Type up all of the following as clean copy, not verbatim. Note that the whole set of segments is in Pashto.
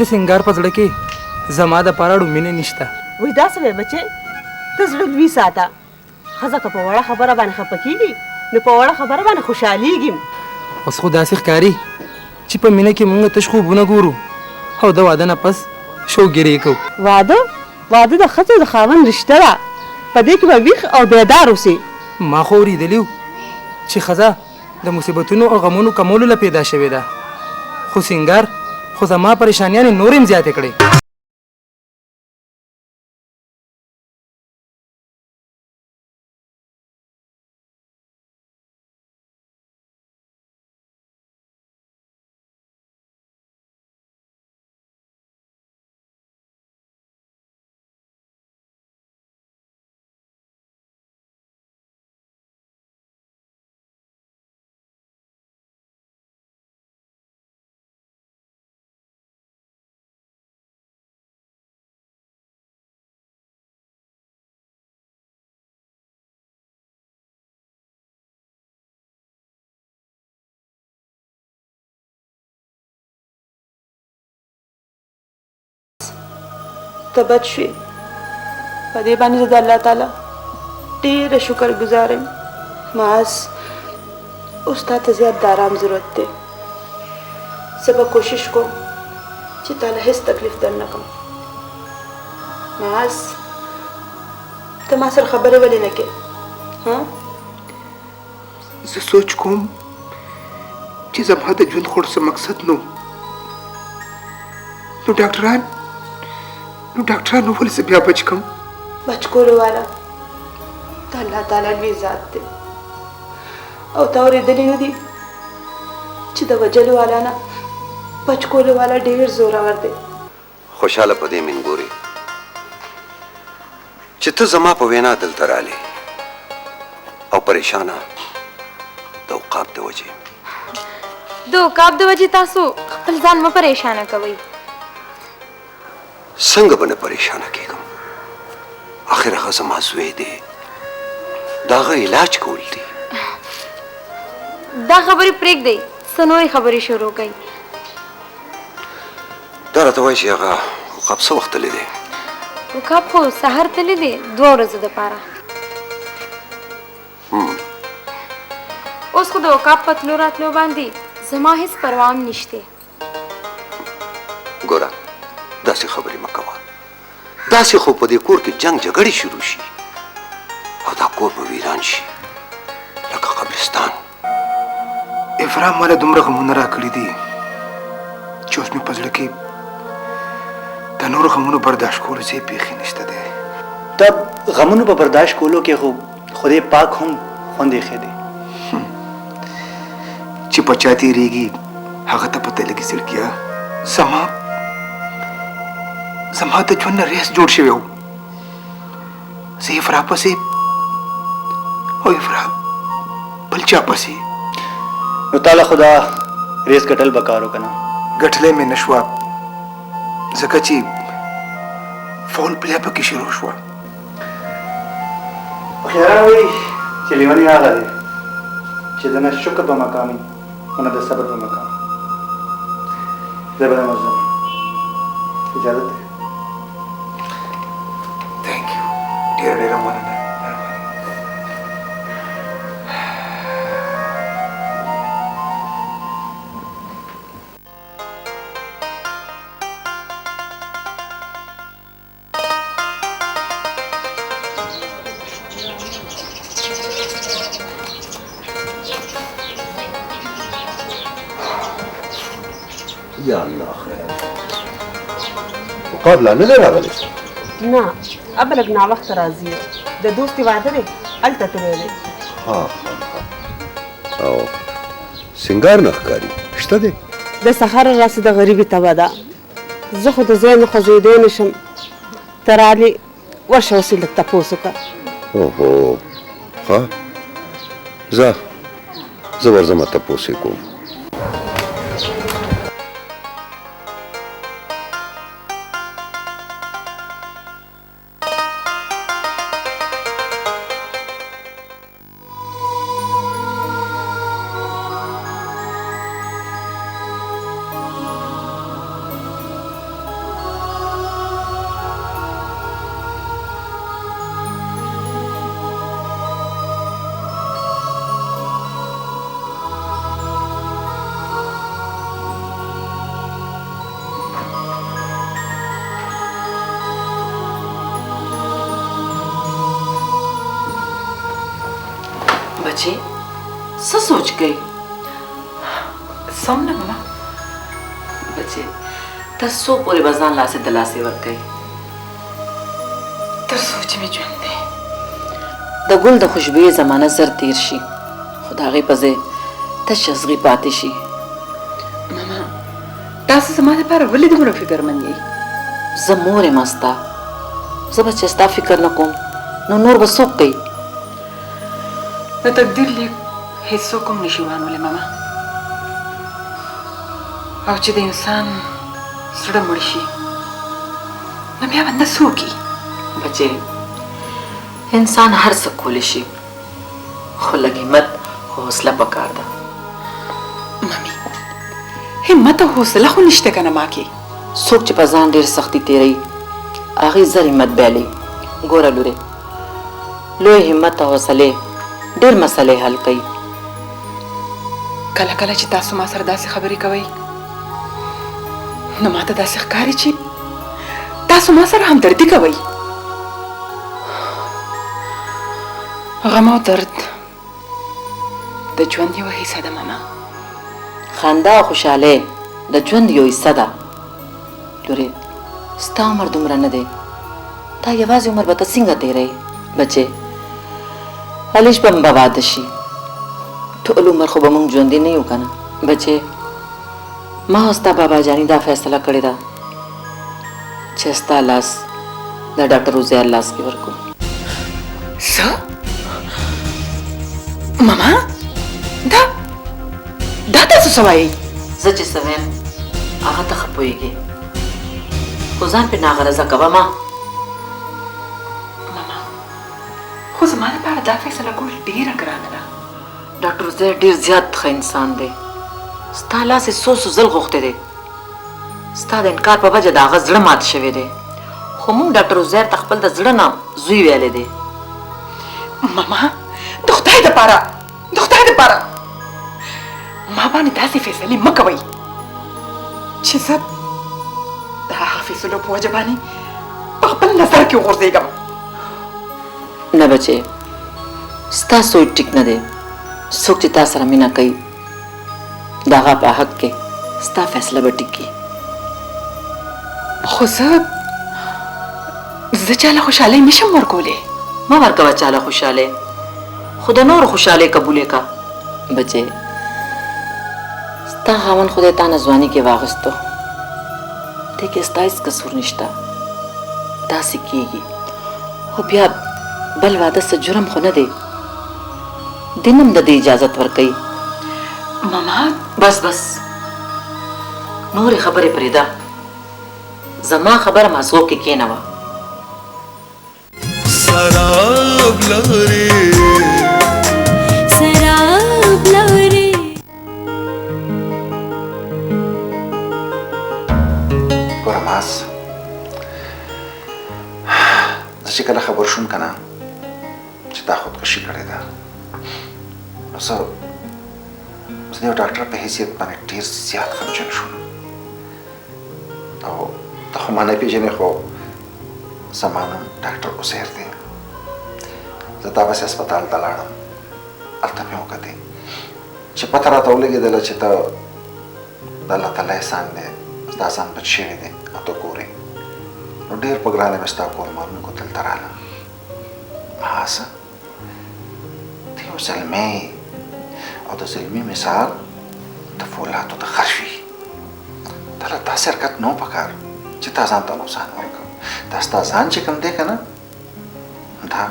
د سنگار په زړه کې زما د پاره مینه نشته. وای دا څه وی بچې ته زړه لوی ساته ښځه که په وړه خبره باندې خفه کېږي نو په وړه خبره باندې خوشحالېږي. اوس خو داسې ښکاري چې په مینه کې موږ تش خوبونه ګورو او د واده نه پس شوګیرې کوو. واده د ښځو د خاوند رشته ده، په دې کې به ویښ او بیدار اوسې. ما خو اورېدلي وو چې ښځه د مصیبتونو او غمونو کمولو له پیدا شوې ده، خو سینګار خو زما پریشانیانې نورې هم زیاتې کړې. ته بد شوې، په دې باندې زه د الله تعالی ډېره شکر ګزار یم. معاذ اوس تا ته زیات د آرام ضرورت دی. زه به کوشش کوم چې تا له هېڅ تکلیف در نه کړم. معاذ ته ما سره خبرې ولې نه کوې؟ زه سوچ کوم چې زما د ژوند خور څه مقصد نو ډاکټرانو ولې زه بیا بچ کړم؟ بچ کولو والا د الله تعالی لوی ذات دی او تا اورېدلي نه دي چې د وجلو والا نه بچ کولو والا ډېر زورور دی. خوشحاله په دې من ګورې چې ته زما په وینا دلته رالې او پریشانه د عقاب د وجې. د عقاب د وجې تاسو خپل ځان مه پریشانه کوئ. څنګه به نه پریشانه کېږم؟ آخر هغه زما زوی دی، د هغه علاج کول دي. دا خبرې پرېږدئ، څه نورې خبرې شروع کړئ. دا راته وایي چې هغه عقاب څه وخت تللی دی؟ عقاب خو سهار تللی دی 2 ورځو دپاره. اوس خو د عقاب په تلو راتلو باندې زما هېڅ پروا هم نشته. ګوره داسې خبرې مه کوه، داسې خو په دې کور کې جنګ جګړې شروع شي او دا کور به ویران شي لکه قبرستان. افرام ماله دومره غمونه راکړي دي چې اوس مې په زړه کې د نورو غمونو برداشت کولو ځای بیخي نشته دی. دا غمونو په برداشت کولو کې خو خدای پاک هم خوند ایښی دی چې په چا تېرېږي هغه ته پته لګي زړګیه. زما د ژوند نه ریس جوړ شوی و. زه افرا پسې او افرا بل چا پسې. نو تعالی خدا ریس ګټل به کار وکړه. ګټلی مې نه شوه ځکه چې فول پلې پکې شروع شوه. خیران وایي چې لیونی هغه دی چې د نه شکر په مقامي او نه د صبر په مقام. زه به دمه ځم، اجازه ده. Thank you. ډېره مننه. یا الله خیر. عقاب لا نه دی راغلی؟ نه اب لږ ناوخته راځي، د دوستې واده دی هلته تللی دی. او سنگار نه ښکاري شته دی؟ د سهار راسې د غریبي تبه ده، زه خو د ځای نه خوځېدی نه شم. ته رالې ورشه اوس یې لږ تپوس وکړه. اوهو ښه زه ورځمه تپوس یې کوم. बच्चे स सोच गई सम न मामा बच्चे तसो पूरे बजान ला से दलासे वर गई तर सोच में ژوند دی د ګل د خوشبوې زمانه زر تیر شي خو د هغې په ځای تش ازغي پاتې شي ماما تاسو زما لپاره ولې دومره فکرمند یئ زه مور یم ستا زه به چې ستا فکر نه کوم نو نور به څوک کوي د تقدیر لیک هیڅوک هم نشي ورانولی ماما او چې د انسان زړه مړ شي نو بیا بنده څه وکړي بچې انسان هر څه کولی شي خو لږ همت او حوصله پکار ده مامي همت او حوصله خو نشته که نه ما کې څوک چې په ځان ډېر سختي تېروي هغې زر همت بایلي ګوره لورې لوی همت او حوصلې ډېر مسلې حل کوي کله کله چې تاسو ما سره داسې خبرې کوئ نو ماته داسې ښکاري چې تاسو ما سره همدردي کوئ غم او درد د ژوند یوه حصه ده ماما خندا او خوشحالۍ د ژوند یو حصه ده لورې ستا عمر دومره نه دی تا یوازې عمر به ته څنګه تېروې بچې هلیش به م به واده شي ټول عمر خو به موږ ژوندي نه یو که نه بچې ما او ستا بابا جاني دا فیصله کړې ده چې ستا لاس د ډاکټر عزیر لاس کې ورکړو څه ماما دا تاسو څه وایئ زه چې څه وایم هغه ته ښه پوهېږې خو ځان پرې ناغرضه کوه ما ماما خو زما لپاره دا فیصله کول ډېره ګرانه ده ډاکټر عزیر ډېر زیات ښه انسان دی ستا لاس یې څو ځل غوښتی دی ستا د انکار په وجه د هغه زړه مات شوی دی خو موږ ډاکټر عزیر ته خپل د زړه نه زوی ویلی دی ماما د خدای دپاره ما باندې داسې فیصلې مه کوئ چې زه د هغه فیصلو په وجه باندې په خپل نظر کې وغورځېږم نه بچې ستا سوچ ټیک نه دی څوک چې تا سره مینه کوي د هغه په حق کې ستا فیصله به ټیکي خو زه چاله خوشحالۍ نشم ورکولی مه ورکوه چاله خوشحالۍ خو د نورو خوشحالۍ قبولې که بچې ستا خاوند خدای تا نه ځواني کې واغستو دې کې ستا هېڅ قصور نشته داسې کېږي خو بیا بل واده څه جرم خو نه دی دین هم د دې اجازت ورکوي ماما بس نورې خبرې پرېږده زما خبره مازغو کې کښېنوه سراب لوري ګوره معاذ زه چې کله خبر شوم که نه چې تا خودکشي کړې ده نو زه د یو ډاکټر په حیثیت باندې ډېر زیات غمجن شوم او ته خو ما نه پېژنې خو زما نوم ډاکټر عزیر دی زه تا پسې هسپتال ته لاړم هلته مې وکتې چې پته راته ولګېدله چې ته د الله تعالی احسان دی ستا ځان بچ شوی دی او ته ګورې نو ډېر په ګرانه مې ستا کور معلوم کړو دلته رالم معاذ ته یو زلمی او د زلمي مثال د فولادو د خر وي تا له داسې حرکت نه و پکار چې تا ځان ته نقصان ورکړو دا ستا ځان چې کوم دی که نه دا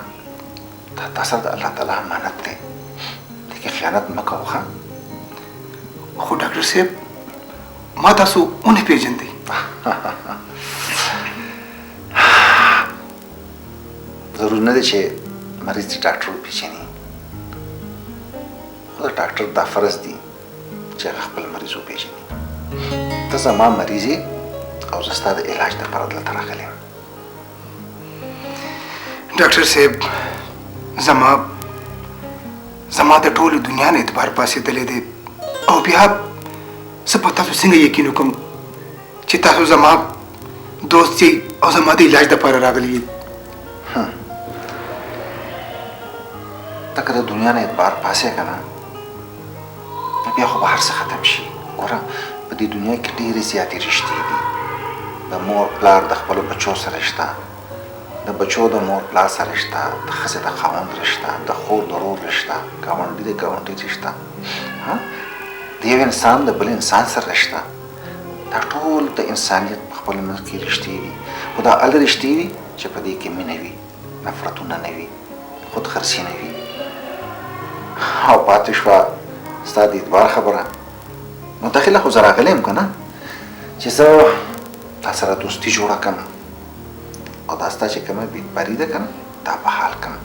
تا سره د الله تعالی امانت دی دې کې خیانت مه کوه ښه خو ډاکټر صاحب ما تاسو ونه پېژندئ ضرور نه دی چې مریض د ډاکټر وپېژني خو د ډاکټر دا فرض دی چې هغه خپل مریض وپېژني ته زما مریض یې او زه ستا د علاج دپاره دلته راغلی یم ډاکټر صاحب زما د ټولې دنیا نه اعتبار پاسېدلی دی او بیا زه په تاسو څنګه یقین وکړم چې تاسو زما دوست یې او زما د علاج دپاره راغلی یې د ډاکټر عزیر د علاج لپاره ما ته وویل چې ته ورشه. ډاکټر صاحب زما د ټولې دنیا نه اعتبار پاسېدلی دی او بیا زه په تاسو څنګه یقین وکړم چې تاسو زما دوست یې او زما د علاج دپاره راغلی یې ته که د دنیا نه اعتبار پاسې که نه نو بیا خو به هر څه ختم شي. ګوره په دې دنیا کې ډېرې زیاتې رشتې دي. د مور پلار د خپلو بچو سره شته، د بچو د مور پلار سره شته، د ښځې د خاوند رشته، د خور د ورور رشته، ګاونډي د ګاونډي رشته، د یو انسان د بل انسان سره رشته. دا ټول د انسانیت په خپل منځ کې رشتې دي. خو دا هغه رشتې دي چې په دې کې مینه وي، نفرتونه نه وي، خودخرسي نه وي. او پاتې شوه ستا د اعتبار خبره. نو داخله خو زه راغلی یم که نه چې زه تا سره دوستي جوړه کړم او دا ستا چې کومه بېاعتباري ده که نه دا به حال کړم.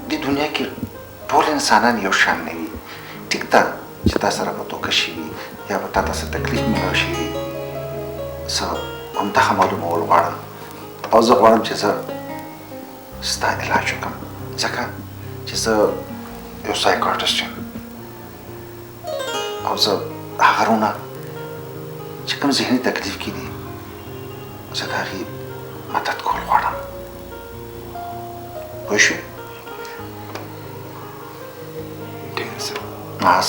دې دنیا کې ټول انسانان یو شان نه وي. ټیک ده چې تا سره به دوکه شوي یا به تا ته څه تکلیف میلاو شوي، زه همدغه معلومول غواړم او زه غواړم چې زه ستا علاج وکړم، ځکه چې زه یو سایکاټریسټ یم او زه هغه رونه چې کوم ذهني تکلیف کې دي زه د هغې مدد کول غواړم. پوه شوې؟ ډېر ښه. ناز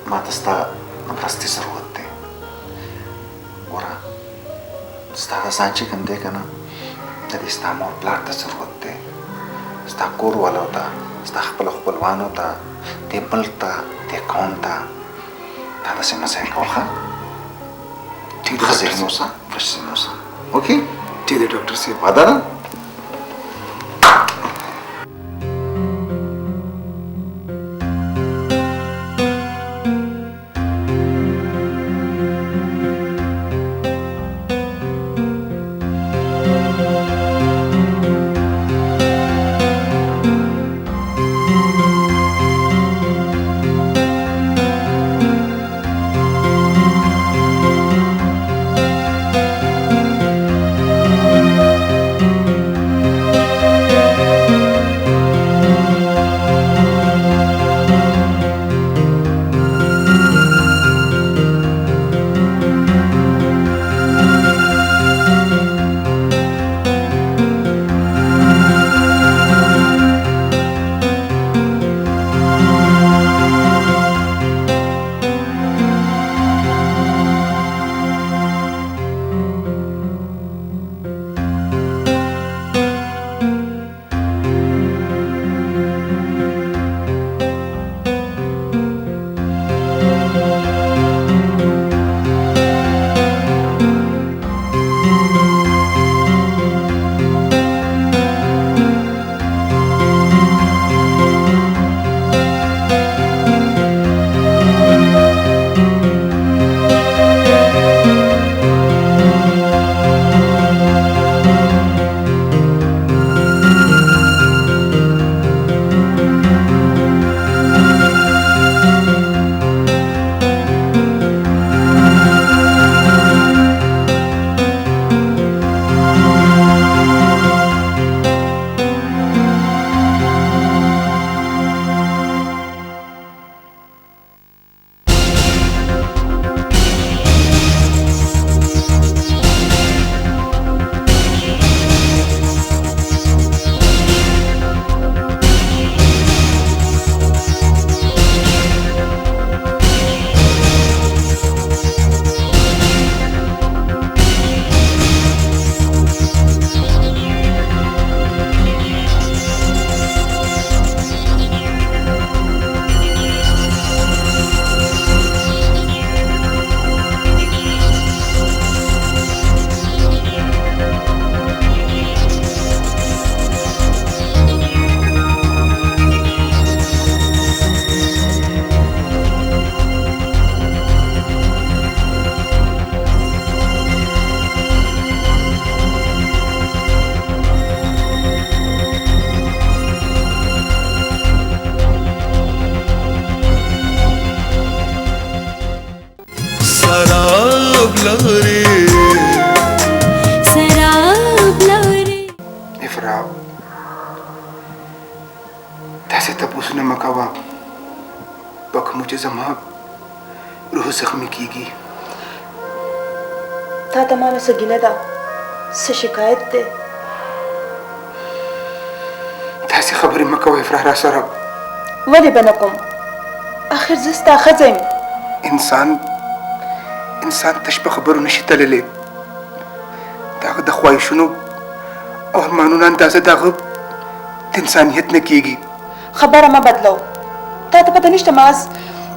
ما ته ستا د مرستې ضرورت دی. ګوره ستا د ځان چې کوم دی که نه د دې ستا مور پلار ته ضرورت دی، ستا کور والو ته، ستا خپلو خپلوانو ته، دې ملک ته، دې قوم ته. دا داسې مه ځای کوه ښه؟ ښه ذهن اوسه، فرش ذهن اوسه. اوکې؟ ټیک دی ډاکټر صاحب. وعده ده؟ داسې تپوسونه مه کوه په کومو چې زما روح زخمي کېږي. تا ته مانه څه ګیله ده، څه شکایت دی؟ خبرې مه کوه افرا را سره ولې به نه کوم اخر زه ستا ښځه یم انسان تش په خبرو نشي تللی د هغه د خواهشونو او ارمانونو اندازه د هغه د انسانیت نه کیږي خبره مه بدلو تا ته پته نشته معاذ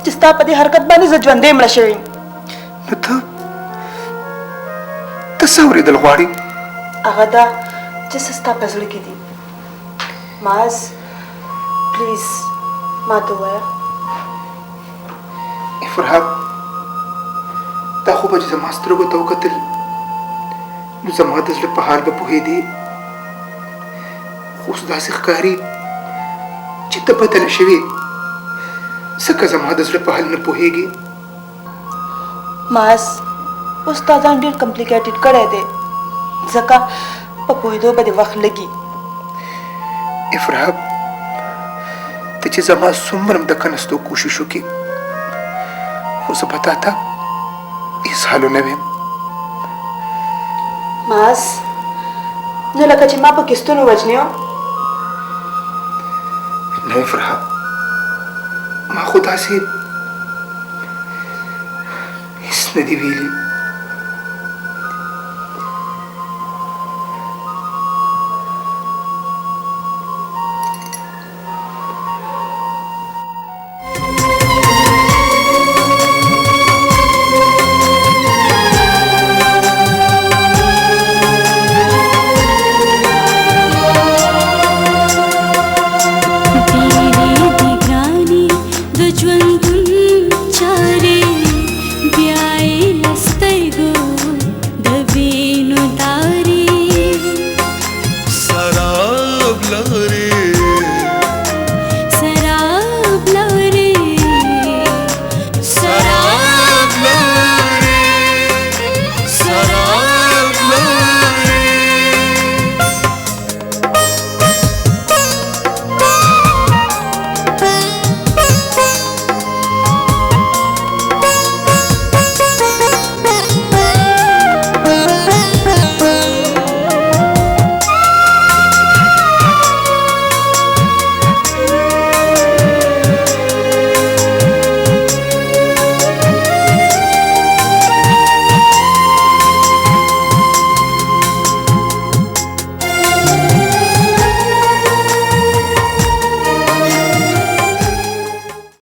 چې ستا په دې حرکت باندې زه ژوندی مړه شوې یم نو ته څه اورېدل غواړې هغه دا چې څه ستا په زړه کې دي معاذ پلیز ما ته ووایه افرا دا خو به چې زما سترګو ته وکتل نو زما د زړه په حال به پوهېدې خو اوس داسې ښکاري چې ته بدله شوې ځکه زما د زړه په حال نه پوهېږې معاذ اوس تا ځان ډېر کمپلیکیټډ کړی دی ځکه په پوهېدو به دې وخت لګي افرا ته چې زما څومره د کنستو کوشش وکړي خو زه به تا ته هېڅ حالو نه ویم معاذ نو لکه چې ما په کستونو وژنې وم نه افرا ما خو داسې هېڅ نه دي ویلي